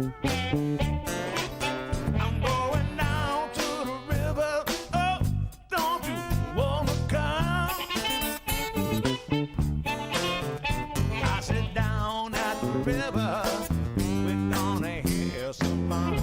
I'm going down to the river. Oh, don't you wanna come? I sit down at the river. We're gonna have some fun.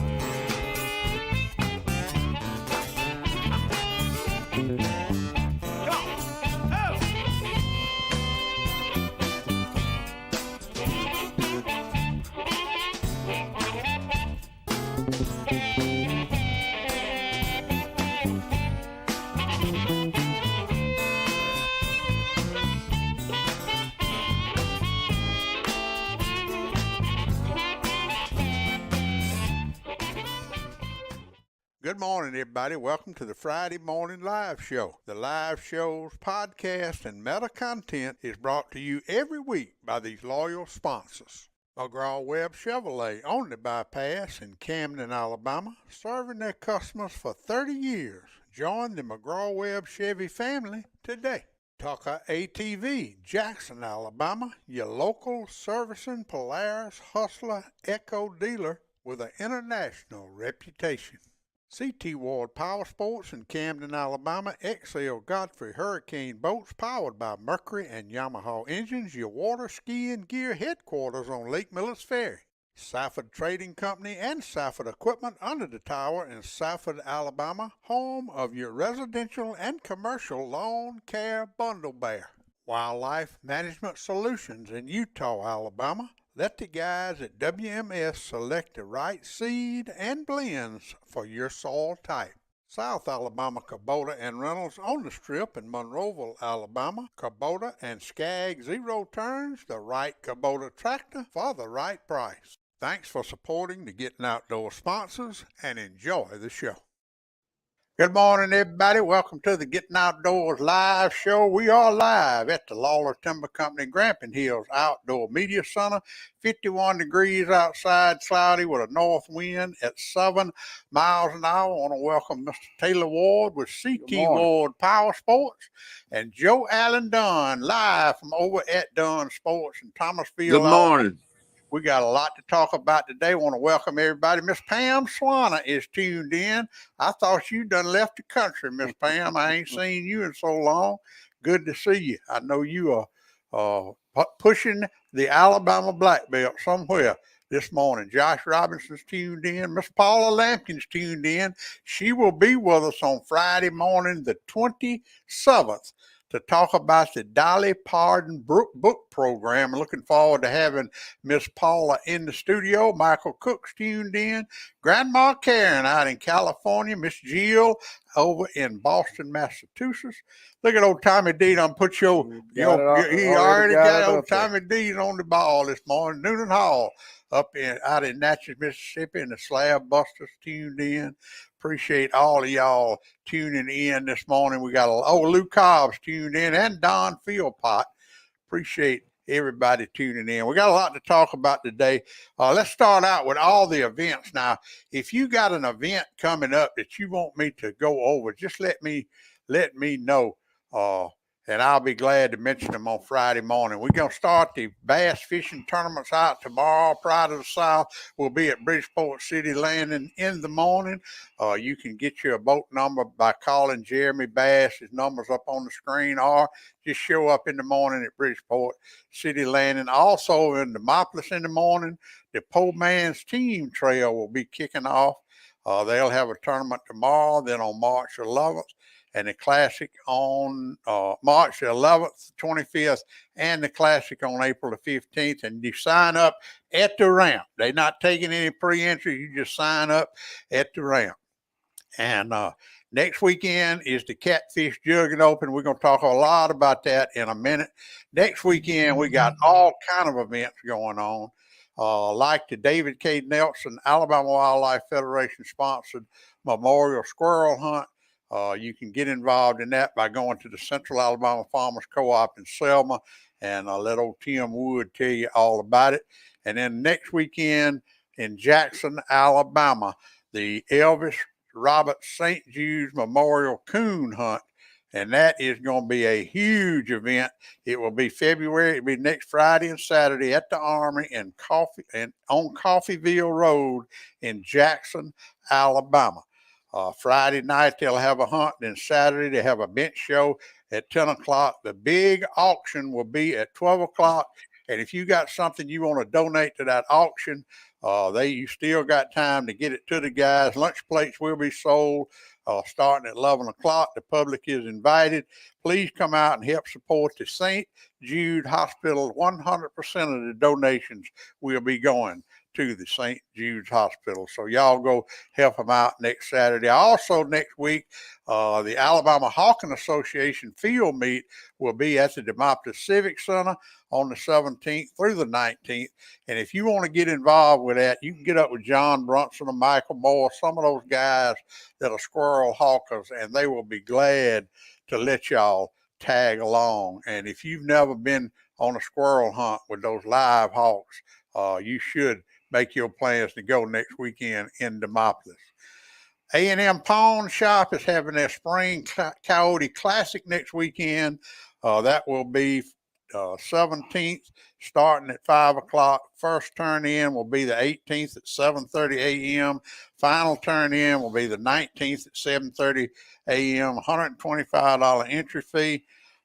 Good morning, everybody. Welcome to the Friday Morning Live Show. The live show's podcast and meta content is brought to you every week by these loyal sponsors. McGraw-Webb Chevrolet on the bypass in Camden, Alabama, serving their customers for 30 years. Join the McGraw-Webb Chevy family today. Tucker ATV, Jackson, Alabama, your local servicing Polaris Hustler Echo dealer with an international reputation. C.T. Ward Powersports in Camden, Alabama, XL Godfrey Hurricane boats powered by Mercury and Yamaha engines, your water skiing gear headquarters on Lake Millis Ferry. Safford Trading Company and Safford Equipment under the tower in Safford, Alabama, home of your residential and commercial lawn care bundle bear. Wildlife Management Solutions in Eutaw, Alabama. Let the guys at WMS select the right seed and blends for your soil type. South Alabama Kubota and Reynolds on the Strip in Monroe, Alabama. Kubota and Skag Zero Turns, the right Kubota tractor for the right price. Thanks for supporting the Gettin Outdoors sponsors and enjoy the show. Good morning, everybody. Welcome to the Gettin Outdoors live show. We are live at the Lawler Timber Company, Grampian Hills Outdoor Media Center. 51 degrees outside, cloudy with a north wind at 7 miles an hour. I want to welcome Mr. Taylor Ward with CT Ward Powersports and Joe Allen Dunn live from over at Dunn Sports in Thomasville. Good morning. We got a lot to talk about today. I want to welcome everybody. Miss Pam Swanner is tuned in. I thought you done left the country, Miss Pam. I ain't seen you in so long. Good to see you. I know you are pushing the Alabama black belt somewhere this morning. Josh Robinson's tuned in. Miss Paula Lampkin's tuned in. She will be with us on Friday morning, the 27th. To talk about the Dolly Parton book program. I'm looking forward to having Miss Paula in the studio. Michael Cook's tuned in. Grandma Karen out in California. Miss Jill over in Boston, Massachusetts. Look at old Tommy D done put he already got old Tommy D on the ball this morning. Noonan Hall out in Natchez, Mississippi, and the Slab Busters tuned in. Appreciate all of y'all tuning in this morning. We got Lou Cobb's tuned in and Don Philpott. Appreciate everybody tuning in. We got a lot to talk about today. Let's start out with all the events. Now, if you got an event coming up that you want me to go over, just let me know. And I'll be glad to mention them on Friday morning. We're going to start the bass fishing tournaments out tomorrow. Pride of the South will be at Bridgeport City Landing in the morning. You can get your boat number by calling Jeremy Bass. His number's up on the screen, or just show up in the morning at Bridgeport City Landing. Also in Demopolis in the morning, the Po Man's Team Trail will be kicking off. They'll have a tournament tomorrow, then on March 11th. And the Classic on March 11th, 25th, and the Classic on April the 15th. And you sign up at the ramp. They're not taking any pre-entry. You just sign up at the ramp. And next weekend is the Catfish Juggin Open. We're going to talk a lot about that in a minute. Next weekend, we got all kind of events going on. Like the David K. Nelson Alabama Wildlife Federation sponsored Memorial Squirrel Hunt. You can get involved in that by going to the Central Alabama Farmers Co-op in Selma, and let old Tim Wood tell you all about it. And then next weekend in Jackson, Alabama, the Elvis Robert St. Jude's Memorial Coon Hunt And that is going to be a huge event. It will be February. It'll be next Friday and Saturday at the Armory in on Coffeeville Road in Jackson, Alabama. Friday night they'll have a hunt. Then Saturday they have a bench show at 10 o'clock. The big auction will be at 12 o'clock. And if you got something you want to donate to that auction, you still got time to get it to the guys. Lunch plates will be sold starting at 11 o'clock. The public is invited. Please come out and help support the St. Jude Hospital. 100% of the donations will be going to the St. Jude's Hospital. So y'all go help them out next Saturday. Also next week, the Alabama Hawking Association field meet will be at the Demopolis Civic Center on the 17th through the 19th. And if you want to get involved with that, you can get up with John Brunson and Michael Moore, some of those guys that are squirrel hawkers, and they will be glad to let y'all tag along. And if you've never been on a squirrel hunt with those live hawks, you should make your plans to go next weekend in Demopolis. A&M Pawn Shop is having their Spring Coyote Classic next weekend. That will be 17th, starting at 5 o'clock. First turn in will be the 18th at 7:30 a.m. Final turn in will be the 19th at 7:30 a.m. $125 entry fee.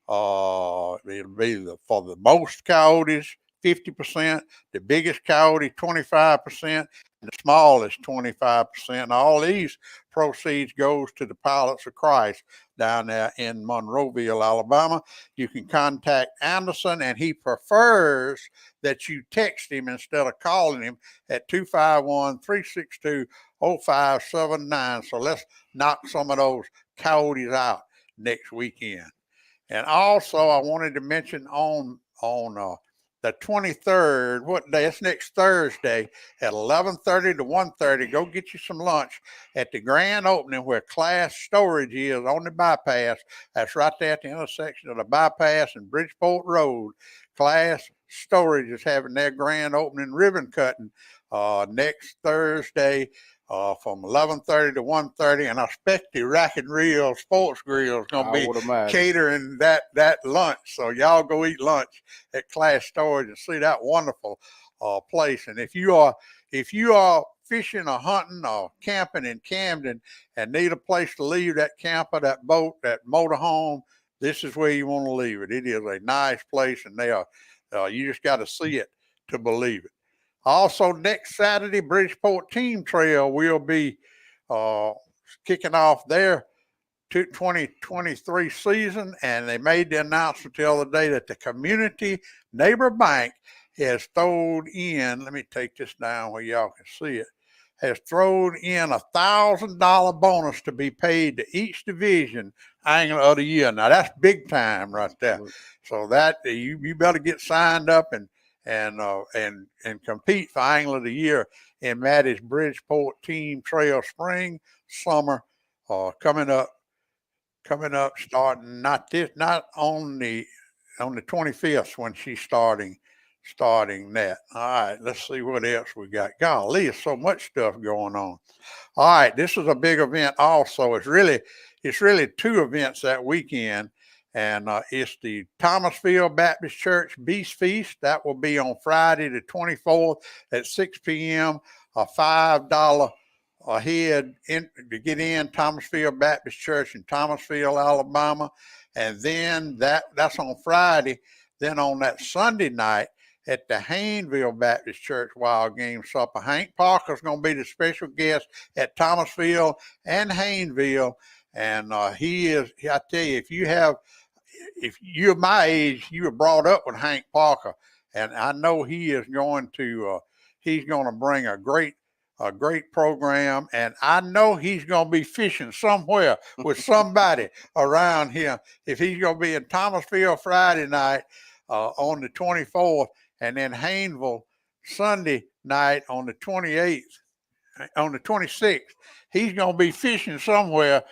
It'll be for the most coyotes, 50%, the biggest coyote, 25%, and the smallest, 25%. And all these proceeds goes to the Pilots of Christ down there in Monroeville, Alabama. You can contact Anderson, and he prefers that you text him instead of calling him at 251-362-0579. So let's knock some of those coyotes out next weekend. And also, I wanted to mention on the 23rd, what day? It's next Thursday at 11:30 to 1:30. Go get you some lunch at the grand opening where Class Storage is on the bypass. That's right there at the intersection of the bypass and Bridgeport Road. Class Storage is having their grand opening ribbon cutting next Thursday from 11:30 to 1:30, and I expect the Rack and Reel Sports Grill is going to be catering that lunch. So y'all go eat lunch at Class Storage and see that wonderful place. And if you are fishing or hunting or camping in Camden and need a place to leave that camper, that boat, that motorhome, this is where you want to leave it. It is a nice place, and you just got to see it to believe it. Also, next Saturday, Bridgeport Team Trail will be kicking off their 2023 season, and they made the announcement the other day that the Community Neighbor Bank has thrown in, let me take this down where y'all can see it, has thrown in $1,000 bonus to be paid to each division angler of the year. Now, that's big time right there. So that you better get signed up and compete for Angler of the Year in Maddie's Bridgeport Team Trail Spring, Summer, coming up starting not on the 25th when she's starting that. All right, let's see what else we got. Golly, there's so much stuff going on. All right, this is a big event also. It's really two events that weekend. And it's the Thomasville Baptist Church Beast Feast. That will be on Friday the 24th at 6 p.m. A $5 a head to get in, Thomasville Baptist Church in Thomasville, Alabama. And then that's on Friday. Then on that Sunday night at the Hayneville Baptist Church Wild Game Supper, Hank Parker's going to be the special guest at Thomasville and Hayneville. And I tell you, if you're my age, you were brought up with Hank Parker, and I know he's going to bring a great program, and I know he's going to be fishing somewhere with somebody around here. If he's going to be in Thomasville Friday night on the 24th, and then Hayneville Sunday night on the 28th, on the 26th, he's going to be fishing somewhere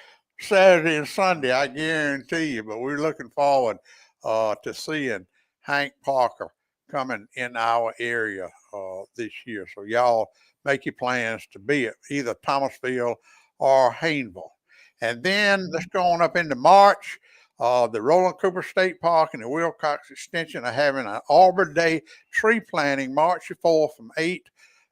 Saturday and Sunday, I guarantee you. But we're looking forward to seeing Hank Parker coming in our area this year. So y'all make your plans to be at either Thomasville or Hayneville. And then let's go on up into March. The Roland Cooper State Park and the Wilcox Extension are having an Arbor Day tree planting March the 4th from 8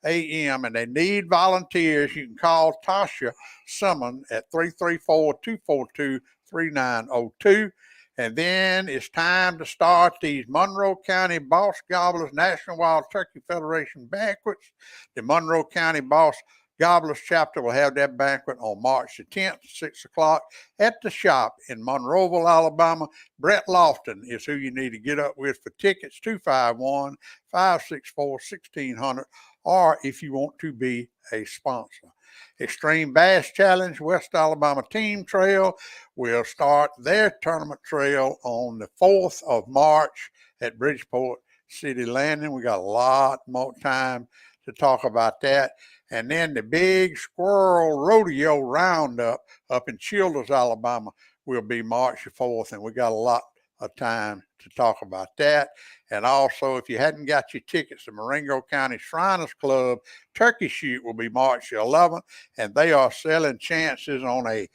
a.m. and they need volunteers. You can call Tasha Summon at 334-242-3902. And then it's time to start these Monroe County Boss Gobblers National Wild Turkey Federation banquets. The Monroe County Boss Gobblers chapter will have that banquet on March the 10th, 6 o'clock at the shop in Monroeville, Alabama. Brett Loftin is who you need to get up with for tickets, 251-564-1600, or if you want to be a sponsor. Extreme Bass Challenge West Alabama Team Trail will start their tournament trail on the 4th of March at Bridgeport City Landing. We got a lot more time to talk about that. And then the Big Squirrel Rodeo Roundup up in Childers, Alabama will be March the 4th, and we got a lot of time to talk about that. And also, if you hadn't got your tickets, the Marengo County Shriners Club Turkey Shoot will be March the 11th, and they are selling chances on a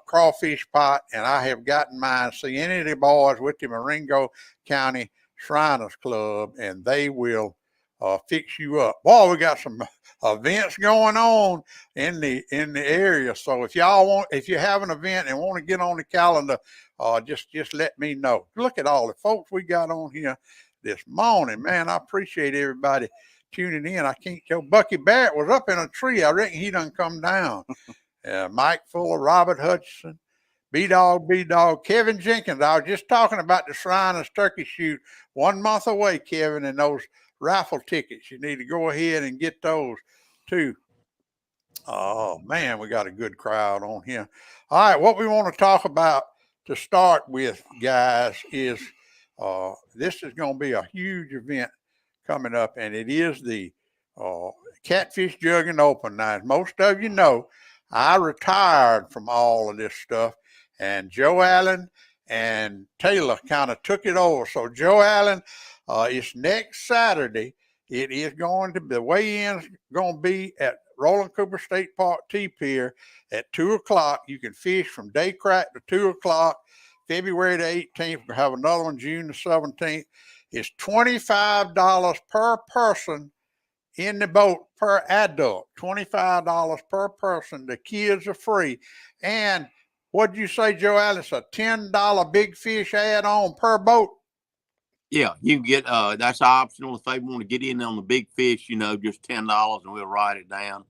crawfish pot, and I have gotten mine. See any of the boys with the Marengo County Shriners Club, and they will fix you up. Boy, we got some events going on in the area. So if you have an event and want to get on the calendar, just let me know. Look at all the folks we got on here this morning, man. I appreciate everybody tuning in. I can't tell. Bucky Barrett was up in a tree. I reckon he done come down. Mike Fuller, Robert Hutchinson, B-Dog, Kevin Jenkins. I was just talking about the Shriners Turkey Shoot 1 month away, Kevin, and those raffle tickets. You need to go ahead and get those too. Oh man, we got a good crowd on here. All right, what we want to talk about to start with, guys, is this is going to be a huge event coming up, and it is the Catfish Juggin Open. Now, as most of you know, I retired from all of this stuff, and Joe Allen and Taylor kind of took it over. So Joe Allen, it's next Saturday. It is going to be, the weigh-in is going to be at Roland Cooper State Park T-Pier at 2 o'clock. You can fish from day crack to 2 o'clock, February the 18th. We'll have another one June the 17th. It's $25 per person in the boat per adult, $25 per person. The kids are free. And what'd you say, Joe Alice? A $10 big fish add-on per boat? Yeah, you can get that's optional if they want to get in on the big fish, just $10, and we'll write it down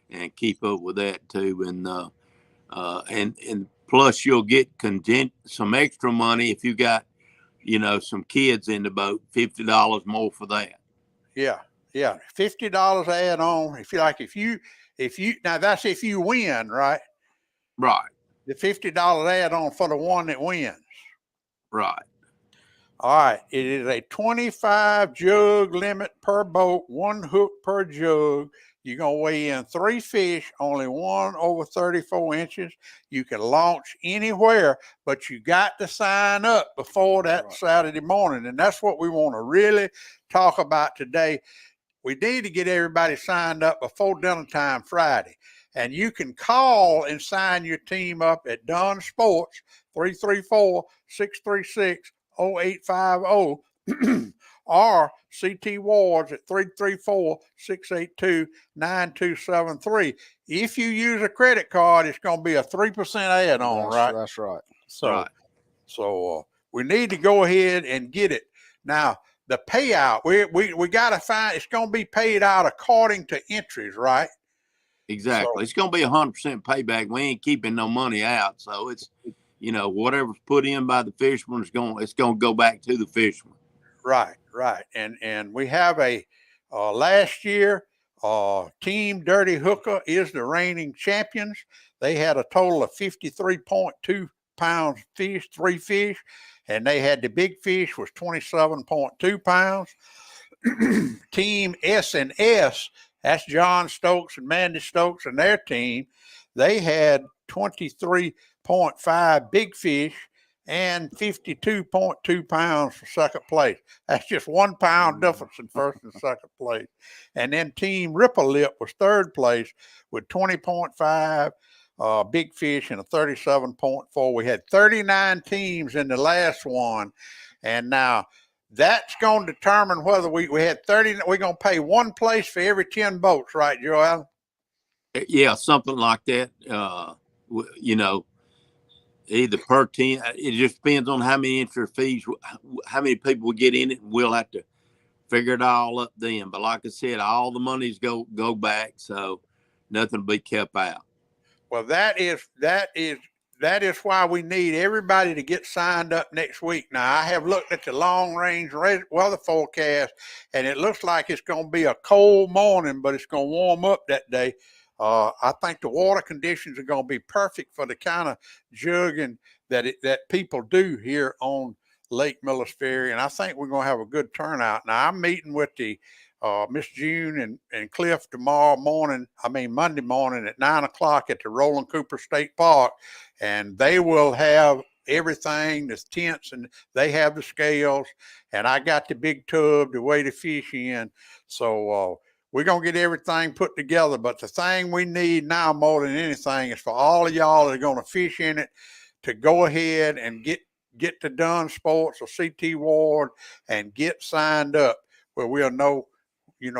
and keep up with that too. And plus you'll get some extra money if you got, some kids in the boat, $50 more for that. Yeah. $50 add on. If you now that's if you win, right? Right. The $50 add on for the one that wins. Right. All right. It is a 25 jug limit per boat, 1 hook per jug. You're going to weigh in 3 fish, only one over 34 inches. You can launch anywhere, but you got to sign up before that Saturday morning. And that's what we want to really talk about today. We need to get everybody signed up before dinner time Friday. And you can call and sign your team up at Dunn Sports, 334-636-0850, or CT Wards at 334-682-9273. If you use a credit card, it's going to be a 3% add-on, right? That's right. So we need to go ahead and get it. Now, the payout, we got to find, it's going to be paid out according to entries, right? Exactly. So, it's going to be 100% payback. We ain't keeping no money out. So it's, whatever's put in by the fisherman, it's going to go back to the fisherman. Right. And we have a last year, Team Dirty Hooker is the reigning champions. They had a total of 53.2 pounds fish, 3 fish, and they had the big fish was 27.2 pounds. Team S&S, that's John Stokes and Mandy Stokes and their team, they had 23.5 big fish and 52.2 pounds for second place. That's just 1 pound difference in first and second place. And then Team Ripple Lip was third place with 20.5 big fish in a 37.4. We had 39 teams in the last one. And now that's going to determine whether we had 30. We're going to pay one place for every 10 boats, right, Joel? Yeah, something like that. You know, either per 10. It just depends on how many entry fees, how many people we get in it, and we'll have to figure it all up then. But like I said, all the monies go back, so nothing will be kept out. Well, that is why we need everybody to get signed up next week. Now, I have looked at the long-range weather forecast, and it looks like it's going to be a cold morning, but it's going to warm up that day. I think the water conditions are going to be perfect for the kind of jugging that people do here on Lake Miller's Ferry, and I think we're going to have a good turnout. Now, I'm meeting with the Miss June and Cliff Monday morning at 9 o'clock at the Roland Cooper State Park, and they will have everything, the tents, and they have the scales, and I got the big tub to weigh the fish in. So we're going to get everything put together. But the thing we need now more than anything is for all of y'all that are going to fish in it to go ahead and get to Dunn Sports or CT Ward and get signed up, where we'll know,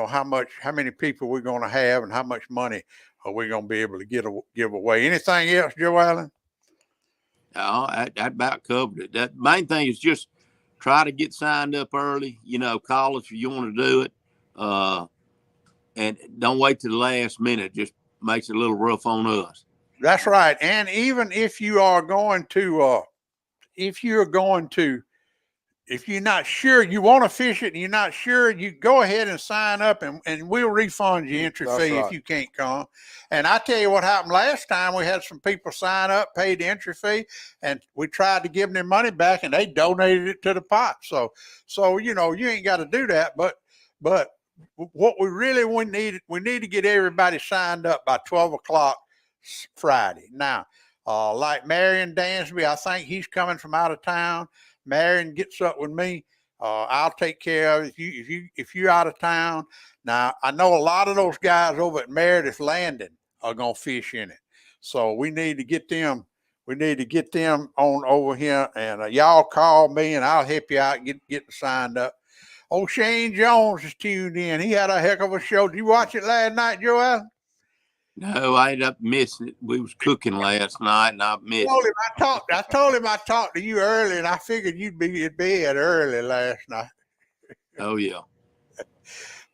how many people we're going to have and how much money are we going to be able to give away. Anything else, Joe Allen? Oh, that about covered it. That main thing is just try to get signed up early. Call us if you want to do it. And don't wait to the last minute. Just makes it a little rough on us. That's right. And even if you're not sure you want to fish it and you're not sure, you go ahead and sign up and we'll refund your entry fee if you can't come. And I tell you what happened last time. We had some people sign up, paid the entry fee, and we tried to give them their money back and they donated it to the pot. So you ain't got to do that. But what we need to get everybody signed up by 12 o'clock Friday. Now, like Marion Dansby, I think he's coming from out of town. Marion gets up with me. I'll take care of it if you're out of town. Now, I know a lot of those guys over at Meredith Landing are going to fish in it. So we need to get them. We need to get them on over here, and y'all call me and I'll help you out getting signed up. Oh, Shane Jones is tuned in. He had a heck of a show. Did you watch it last night, Joel? No, I ended up missing it. We was cooking last night, and I missed it. I told him I talked to you early, and I figured you'd be in bed early last night. Oh, yeah.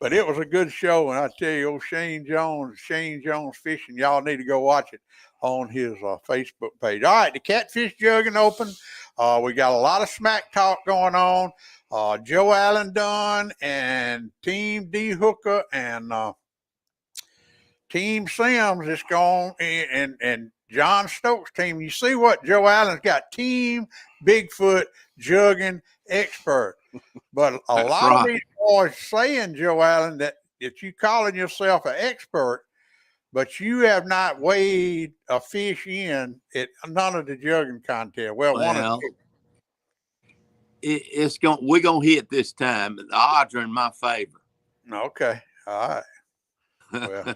But it was a good show, and I tell you, old Shane Jones Fishing, y'all need to go watch it on his Facebook page. All right, the Catfish Juggin Open. We got a lot of smack talk going on. Joe Allen Dunn and Team D Hooker and Team Sims is gone, and John Stokes' team. You see what Joe Allen's got? Team Bigfoot Jugging Expert. But a lot of these boys saying, Joe Allen, that you calling yourself an expert, but you have not weighed a fish in at none of the jugging contests. Well, one of the we're gonna hit this time. The odds are in my favor. Okay, all right. Well,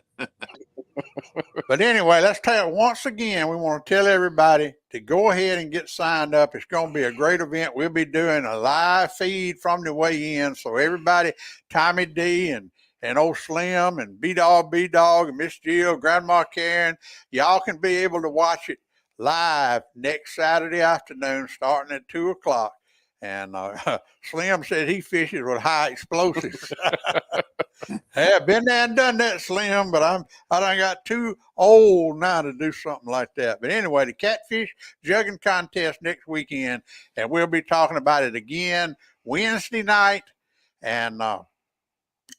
but anyway, let's tell you once again, we want to tell everybody to go ahead and get signed up. It's going to be a great event. We'll be doing a live feed from the weigh-in. So everybody, Tommy D and old Slim and B-Dog and Miss Jill, Grandma Karen, y'all can be able to watch it live next Saturday afternoon starting at 2 o'clock. And Slim said he fishes with high explosives. Hey, I've been there and done that, Slim, but I done got too old now to do something like that. But anyway, the Catfish Jugging Contest next weekend, and we'll be talking about it again Wednesday night, and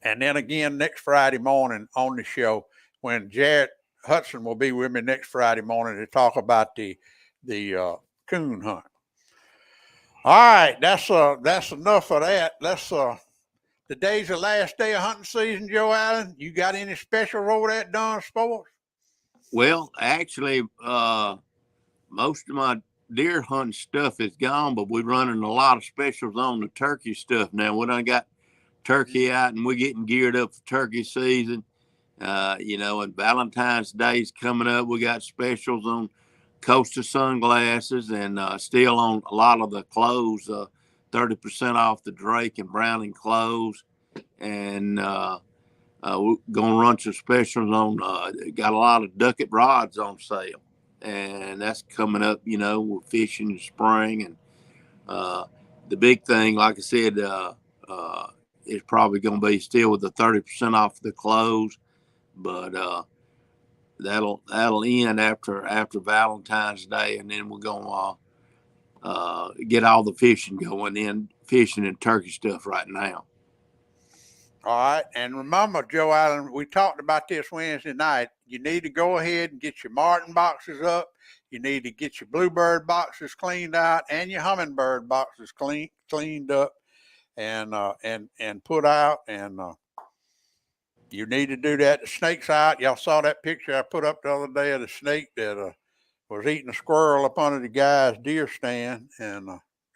then again next Friday morning on the show when Jarrett Hudson will be with me next Friday morning to talk about the coon hunt. All right, that's enough of that. Today's the last day of hunting season, Joe Allen. You got any special over at Dunn Sports? Well, actually, most of my deer hunting stuff is gone, but we're running a lot of specials on the turkey stuff now. We done got turkey out, and we're getting geared up for turkey season. You know, and Valentine's Day is coming up. We got specials on Costa sunglasses and still on a lot of the clothes, 30% off the Drake and Browning clothes. And we're going to run some specials on, got a lot of Ducket rods on sale. And that's coming up, you know, we're fishing in spring. And the big thing, like I said, is probably going to be still with the 30% off the clothes. But that'll end after Valentine's Day, and then we're gonna get all the fishing going in, fishing and turkey stuff right now. All right. And remember, Joe Allen, we talked about this Wednesday night. You need to go ahead and get your Martin boxes up. You need to get your Bluebird boxes cleaned out and your Hummingbird boxes cleaned up and put out. And you need to do that. The snake's out. Y'all saw that picture I put up the other day of the snake that was eating a squirrel up under the guy's deer stand. And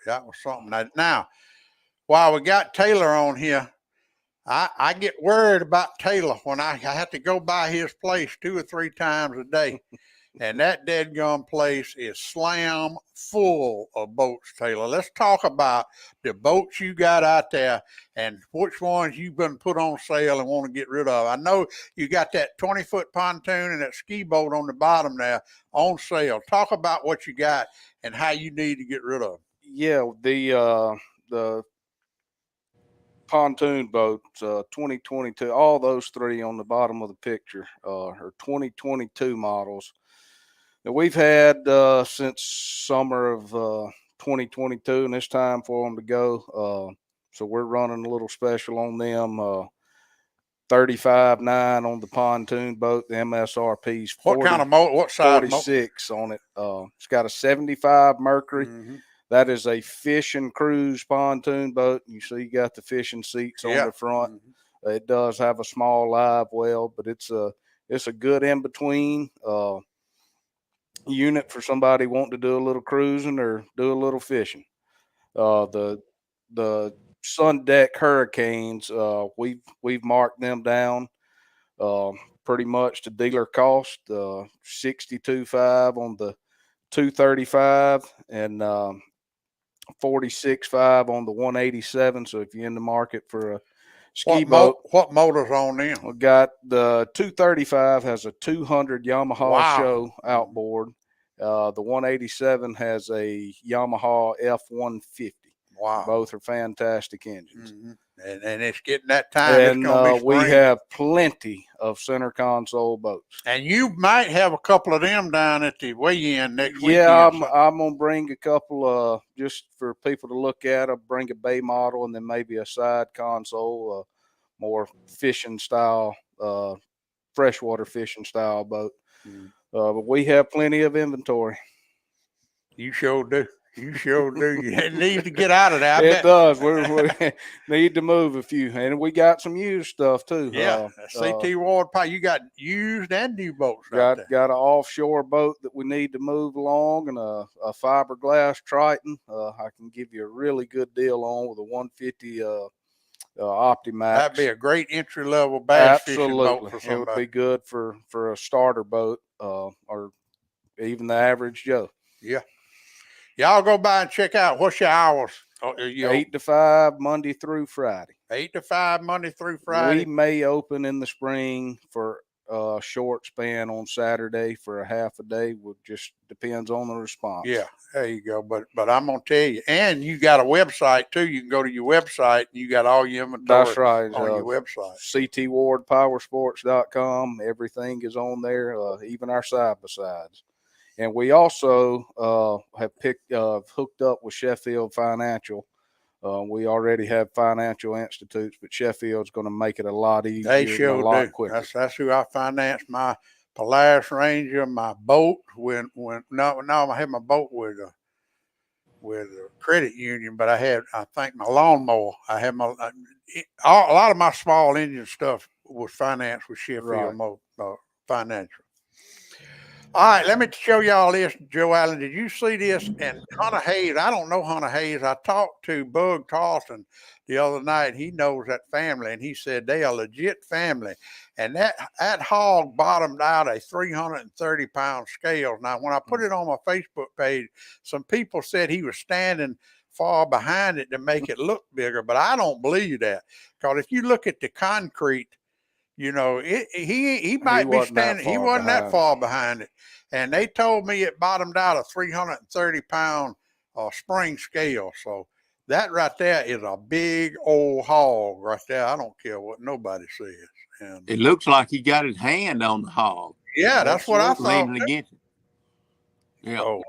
that was something. Now, while we got Taylor on here, I get worried about Taylor when I have to go by his place 2 or 3 times a day. And that deadgum place is slam full of boats, Taylor. Let's talk about the boats you got out there and which ones you've been put on sale and want to get rid of. I know you got that 20-foot pontoon and that ski boat on the bottom there on sale. Talk about what you got and how you need to get rid of them. Yeah, the pontoon boats, 2022, all those 3 on the bottom of the picture are 2022 models that we've had since summer of 2022, and it's time for them to go. So we're running a little special on them. $35.9 on the pontoon boat. The MSRP's 40, what kind of motor? What size? 46 on it. It's got a 75 Mercury. Mm-hmm. That is a fishing cruise pontoon boat. You see, you got the fishing seats on the front. Mm-hmm. It does have a small live well, but it's a good in between unit for somebody wanting to do a little cruising or do a little fishing. The Sun Deck Hurricanes, we've marked them down pretty much to dealer cost, $62.5 on the 235 and $46.5 on the 187. So if you're in the market for a ski boat, what motor's on them? We got the 235 has a 200 Yamaha show outboard. The 187 has a Yamaha F150. Wow. Both are fantastic engines. Mm-hmm. And it's getting that time. And it's gonna be we spring. have plenty of center console boats. And you might have a couple of them down at the weigh-in next weekend. Yeah, I'm going to bring a couple just for people to look at. I'll bring a bay model and then maybe a side console, more fishing style, freshwater fishing style boat. Mm. But we have plenty of inventory. You sure do. You sure do. It needs to get out of there. It does. We need to move a few. And we got some used stuff too. Yeah. CT Ward Pie. You got used and new boats got an offshore boat that we need to move along and a fiberglass Triton. I can give you a really good deal on with a 150 Optimax. That'd be a great entry-level bass fishing boat for somebody. It would be good for a starter boat or even the average Joe. Yeah. Y'all go by and check out. What's your hours? 8 to 5 Monday through Friday. 8 to 5 Monday through Friday. We may open in the spring for a short span on Saturday for a half a day. It just depends on the response. Yeah, there you go. But I'm gonna tell you, and you got a website too. You can go to your website and you got all your inventory. That's right. On your website. CTWardPowersports.com. Everything is on there, even our side-by-sides. And we also have hooked up with Sheffield Financial. We already have financial institutes, but Sheffield's going to make it a lot easier. They sure and a lot do. quicker. That's who I financed my Polaris Ranger, my boat I had my boat with a credit union, but I think my lawnmower. I had a lot of my small engine stuff was financed with Sheffield Financial. All right, let me show y'all this, Joe Allen. Did you see this? And Hunter Hayes, I don't know Hunter Hayes. I talked to Bug Carlson the other night. He knows that family, and he said they are legit family. And that hog bottomed out a 330-pound scale. Now, when I put it on my Facebook page, some people said he was standing far behind it to make it look bigger, but I don't believe that. Because if you look at the concrete, you know, he might be standing. He wasn't that far behind it, and they told me it bottomed out a 330-pound spring scale. So that right there is a big old hog right there. I don't care what nobody says. And it looks like he got his hand on the hog. Yeah, that's what I thought. Leaning against it. Yeah. So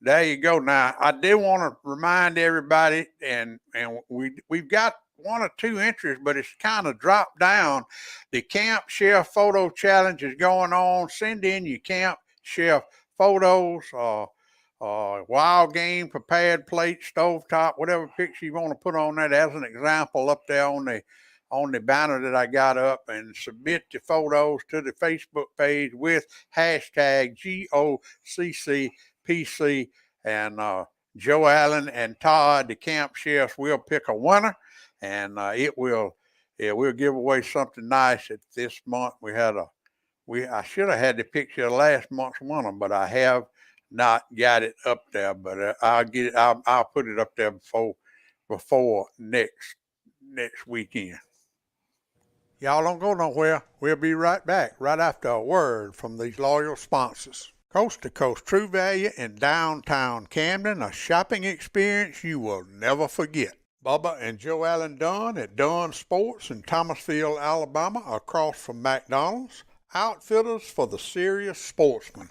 there you go. Now I did want to remind everybody, and we've got 1 or 2 entries, but it's kind of dropped down. The Camp Chef Photo Challenge is going on. Send in your Camp Chef photos, wild game, prepared plate, stovetop, whatever picture you want to put on that as an example up there on the banner that I got up, and submit the photos to the Facebook page with hashtag GOCCPC, and Joe Allen and Todd, the Camp Chefs, will pick a winner. And we'll give away something nice. At this month I should have had the picture of last month's winner, but I have not got it up there. But I'll get it. I'll put it up there before next weekend. Y'all don't go nowhere. We'll be right back right after a word from these loyal sponsors. Coast to Coast True Value in downtown Camden, a shopping experience you will never forget. Bubba and Joe Allen Dunn at Dunn Sports in Thomasville, Alabama, across from McDonald's. Outfitters for the serious sportsman.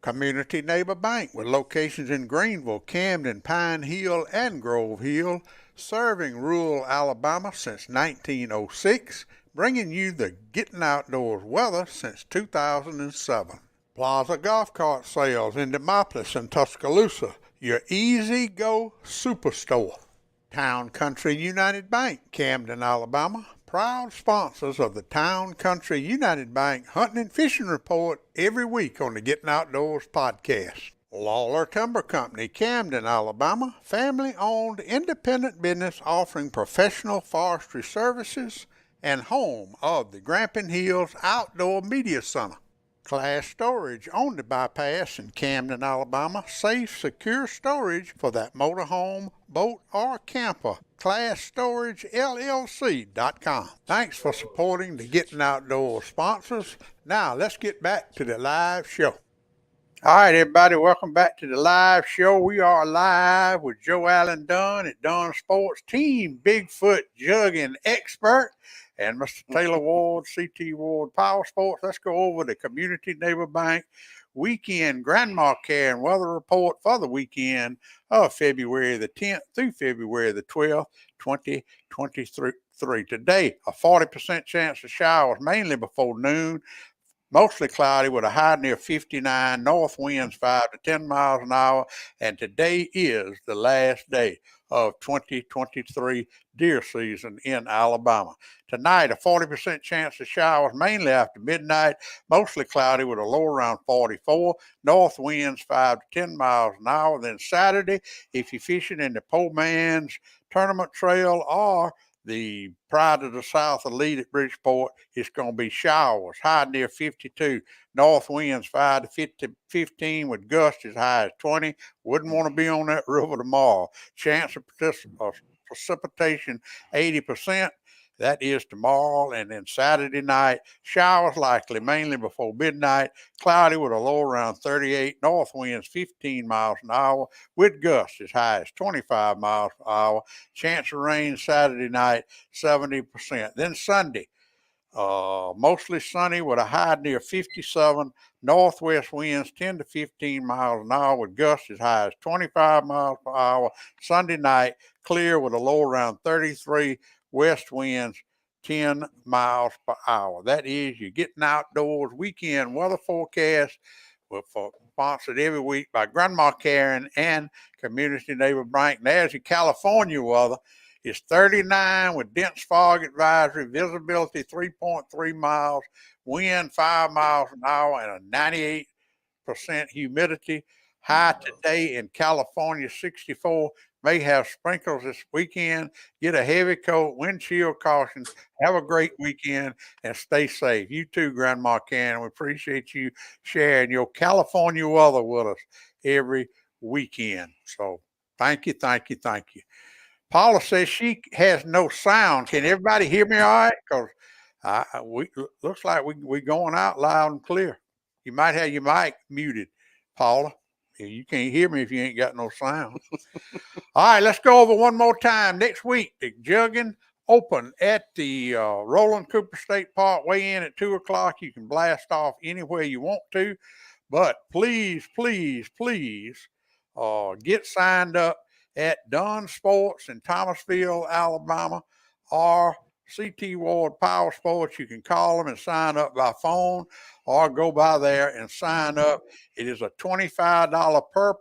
Community Neighbor Bank with locations in Greenville, Camden, Pine Hill, and Grove Hill, serving rural Alabama since 1906, bringing you the Gettin Outdoors weather since 2007. Plaza Golf Cart Sales in Demopolis and Tuscaloosa, your easy-go superstore. Town Country United Bank, Camden, Alabama, proud sponsors of the Town Country United Bank Hunting and Fishing Report every week on the Gettin Outdoors podcast. Lawler Timber Company, Camden, Alabama, family-owned independent business offering professional forestry services and home of the Grampian Hills Outdoor Media Center. Class Storage on the bypass in Camden, Alabama. Safe, secure storage for that motorhome, boat, or camper. ClassStorageLLC.com. Thanks for supporting the Gettin Outdoors sponsors. Now, let's get back to the live show. All right, everybody, welcome back to the live show. We are live with Joe Allen Dunn at Dunn Sports, Team Bigfoot Juggin Expert, and Mr. Taylor Ward, CT Ward, Powersports. Let's go over the Community Neighbor Bank weekend grandma care and weather report for the weekend of February the 10th through February the 12th, 2023. Today, a 40% chance of showers, mainly before noon. Mostly cloudy with a high near 59, north winds 5 to 10 miles an hour, and today is the last day of 2023 deer season in Alabama. Tonight, a 40% chance of showers, mainly after midnight, mostly cloudy with a low around 44, north winds 5 to 10 miles an hour. Then Saturday, if you're fishing in the Poor Man's Tournament Trail or the Pride of the South Elite at Bridgeport, it's going to be showers, high near 52, north winds 5 to 15 with gusts as high as 20. Wouldn't want to be on that river tomorrow. Chance of precipitation 80%. That is tomorrow. And then Saturday night, showers likely, mainly before midnight, cloudy with a low around 38, north winds 15 miles an hour with gusts as high as 25 miles per hour. Chance of rain Saturday night, 70%. Then Sunday, mostly sunny with a high near 57, northwest winds 10 to 15 miles an hour with gusts as high as 25 miles per hour. Sunday night, clear with a low around 33, west winds 10 miles per hour. That is your Gettin Outdoors weekend weather forecast, sponsored every week by Grandma Karen and Community Neighbor Bank. And there's your California weather. It's 39 with dense fog advisory, visibility 3.3 miles, wind 5 miles an hour, and a humidity. High today in California, 64. May have sprinkles this weekend. Get a heavy coat, windshield caution. Have a great weekend and stay safe. You too, Grandma Cannon. We appreciate you sharing your California weather with us every weekend. So thank you, thank you, thank you. Paula says she has no sound. Can everybody hear me all right? Because we looks like we going out loud and clear. You might have your mic muted, Paula. You can't hear me if you ain't got no sound. All right, let's go over one more time. Next week, the Juggin Open at the Roland Cooper State Park. Weigh in at 2 o'clock. You can blast off anywhere you want to. But please, please, please get signed up at Dunn Sports in Thomasville, Alabama, or CT Ward Powersports. You can call them and sign up by phone or go by there and sign up. It is a $25 per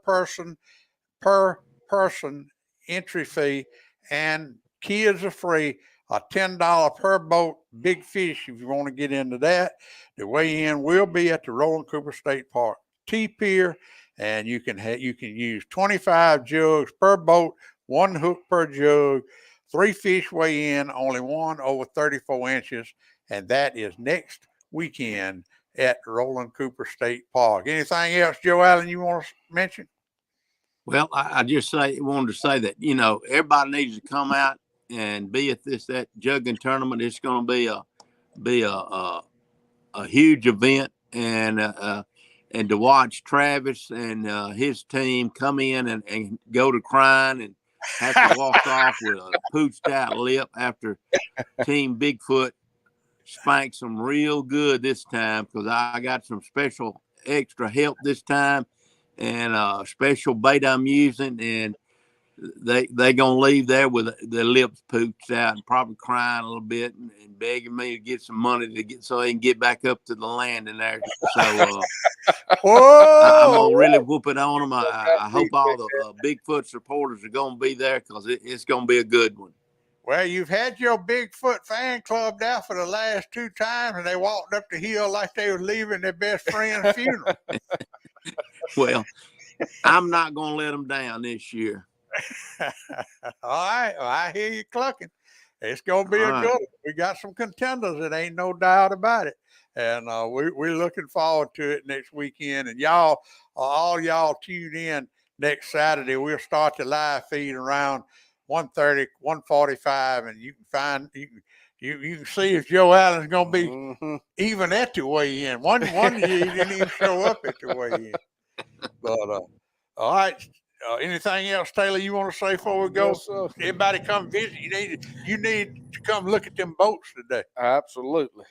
person entry fee, and kids are free. A $10 per boat, big fish if you want to get into that. The weigh-in will be at the Roland Cooper State Park T-Pier, and you can use 25 jugs per boat, 1 hook per jug, 3 fish weigh in, only one over 34 inches, and that is next weekend at Roland Cooper State Park. Anything else, Joe Allen, you want to mention? Well, I just wanted to say that, everybody needs to come out and be at that jugging tournament. It's going to be a huge event, and to watch Travis and his team come in and go to crying and have to walk off with a pooched out lip after Team Bigfoot spanked them real good this time, because I got some special extra help this time and special bait I'm using, and they gonna leave there with their lips pooched out and probably crying a little bit and begging me to get some money so they can get back up to the land in there. So I'm gonna really whoop it on them. I hope all the Bigfoot supporters are gonna be there, because it's gonna be a good one. Well, you've had your Bigfoot fan club there for the last 2 times, and they walked up the hill like they were leaving their best friend's funeral. Well, I'm not going to let them down this year. All right. Well, I hear you clucking. It's going to be a good one. We got some contenders. It ain't no doubt about it. And we're looking forward to it next weekend. And all y'all tune in next Saturday. We'll start the live feed around 1:30, 1:45, and you can see if Joe Allen's going to be even at the weigh-in. One year he didn't even show up at the weigh-in. But all right. Anything else, Taylor, you want to say before we go? Yes, sir. Everybody come visit. You need to come look at them boats today. Absolutely.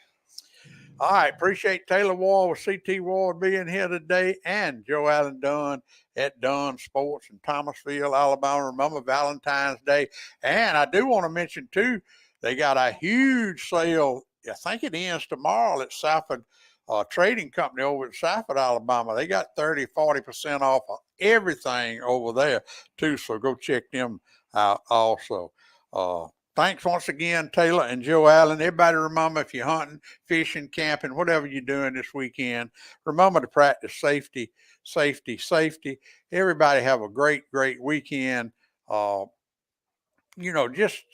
All right. Appreciate Taylor Ward with CT Ward being here today, and Joe Allen Dunn at Dunn Sports in Thomasville, Alabama. Remember Valentine's Day. And I do want to mention, too, they got a huge sale. I think it ends tomorrow at Safford Trading Company over at Safford, Alabama. They got 30-40% off of everything over there, too. So go check them out also. Thanks once again, Taylor and Joe Allen. Everybody remember, if you're hunting, fishing, camping, whatever you're doing this weekend, remember to practice safety, safety, safety. Everybody have a great, great weekend. Just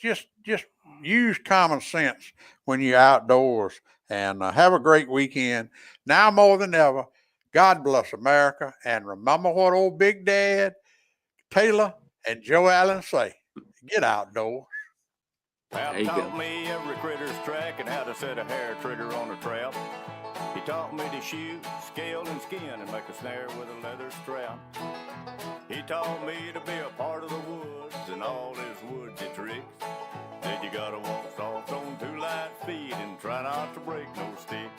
use common sense when you're outdoors, and have a great weekend. Now more than ever, God bless America, and remember what old Big Dad Taylor and Joe Allen say: get outdoors. Pap taught me every critter's track and how to set a hair trigger on a trap. He taught me to shoot, scale, and skin and make a snare with a leather strap. He taught me to be a part of the woods and all his woodsy tricks. Said you gotta walk soft on 2 light feet and try not to break no stick.